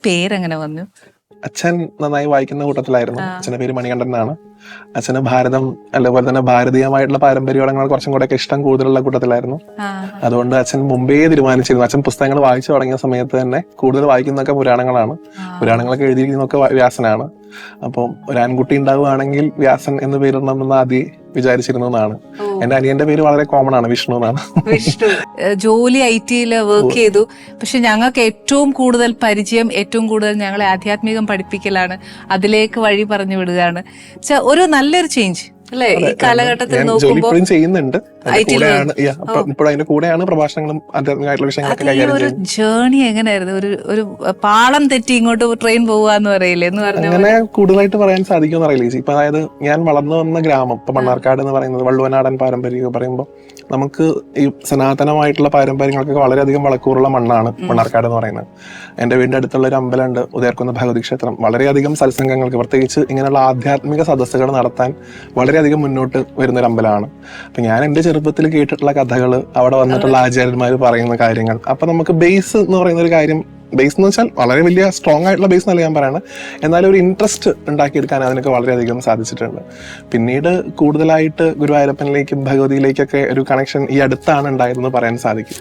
പേരെങ്ങനെ വന്നു? അച്ഛൻ നന്നായി വായിക്കുന്ന കൂട്ടത്തിലായിരുന്നു. അച്ഛന്റെ പേര് മണികണ്ഠൻ എന്നാണ്. അച്ഛന് ഭാരതം അതുപോലെ തന്നെ ഭാരതീയമായിട്ടുള്ള പാരമ്പര്യങ്ങൾ കുറച്ചും കൂടെ ഒക്കെ ഇഷ്ടം കൂടുതലുള്ള കൂട്ടത്തിലായിരുന്നു. അതുകൊണ്ട് അച്ഛൻ മുമ്പേ തീരുമാനിച്ചിരുന്നു. അച്ഛൻ പുസ്തകങ്ങൾ വായിച്ചു തുടങ്ങിയ സമയത്ത് തന്നെ കൂടുതൽ വായിക്കുന്നതൊക്കെ പുരാണങ്ങളാണ്. പുരാണങ്ങളൊക്കെ എഴുതിയിരിക്കുന്നതൊക്കെ വ്യാസനാണ്. അപ്പം ഒരു ആൺകുട്ടി ഉണ്ടാവുകയാണെങ്കിൽ വ്യാസൻ എന്ന് പേരിടണമെന്ന് ആദ്യം വിചാരിച്ചിരുന്നതാണ്. എന്റെ അനിയന്റെ പേര് വളരെ കോമൺ ആണ്, വിഷ്ണു എന്നാണ്. വിഷ്ണു ജോലി IT വർക്ക് ചെയ്തു. പക്ഷെ ഞങ്ങൾക്ക് ഏറ്റവും കൂടുതൽ പരിചയം, ഏറ്റവും കൂടുതൽ ഞങ്ങളെ ആധ്യാത്മികം പഠിപ്പിക്കലാണ്, അതിലേക്ക് വഴി പറഞ്ഞു വിടുകയാണ്. ഒരു നല്ലൊരു ചേഞ്ച് അല്ലേ ഈ കാലഘട്ടത്തിൽ നോക്കുമ്പോൾ? ചെയ്യുന്നുണ്ട്, ഇപ്പോൾ അതിന്റെ കൂടെയാണ് പ്രഭാഷണങ്ങളും ആധ്യാത്മികമായിട്ടുള്ള വിഷയങ്ങളൊക്കെ കൈകാര്യം ചെയ്യുന്നത്. ജേർണി എങ്ങനെയായിരുന്നു? ഒരു പാളം തെറ്റി ഇങ്ങോട്ട് ട്രെയിൻ പോവാന്ന് പറയില്ലേ എന്ന് പറഞ്ഞു? അങ്ങനെ കൂടുതലായിട്ട് പറയാൻ സാധിക്കുമെന്ന് അറിയില്ല. ഇപ്പൊ അതായത് ഞാൻ വളർന്നു വന്ന ഗ്രാമം, ഇപ്പൊ മണ്ണാർക്കാട് എന്ന് പറയുന്നത് വള്ളുവനാടൻ പാരമ്പര്യം പറയുമ്പോൾ നമുക്ക് ഈ സനാതനമായിട്ടുള്ള പാരമ്പര്യങ്ങൾക്കൊക്കെ വളരെയധികം വളക്കൂറുള്ള മണ്ണാണ് മണ്ണാർക്കാട് എന്ന് പറയുന്നത്. എന്റെ വീടിന്റെ അടുത്തുള്ള ഒരു അമ്പലമുണ്ട്, ഉദയർക്കുന്ന ഭഗവതി ക്ഷേത്രം. വളരെയധികം സത്സംഗങ്ങൾക്ക്, പ്രത്യേകിച്ച് ഇങ്ങനെയുള്ള ആധ്യാത്മിക സദസ്സുകൾ നടത്താൻ വളരെയധികം മുന്നോട്ട് വരുന്നൊരു അമ്പലമാണ്. അപ്പൊ ഞാൻ എന്റെ ചെറുപ്പത്തിൽ കേട്ടിട്ടുള്ള കഥകൾ, അവിടെ വന്നിട്ടുള്ള ആചാര്യന്മാർ പറയുന്ന കാര്യങ്ങൾ, അപ്പൊ നമുക്ക് ബേസ് എന്ന് പറയുന്ന ഒരു കാര്യം, ബേസ് എന്ന് വെച്ചാൽ വളരെ വലിയ സ്ട്രോങ് ആയിട്ടുള്ള ബേസ് എന്നല്ല ഞാൻ പറയണത്, എന്നാലും ഒരു ഇൻട്രസ്റ്റ് ഉണ്ടാക്കിയെടുക്കാൻ അതിനൊക്കെ വളരെയധികം സാധിച്ചിട്ടുണ്ട്. പിന്നീട് കൂടുതലായിട്ട് ഗുരുവായൂരപ്പനിലേക്കും ഭഗവതിയിലേക്കൊക്കെ ഒരു കണക്ഷൻ ഈ അടുത്താണ് ഉണ്ടായതെന്ന് പറയാൻ സാധിക്കും.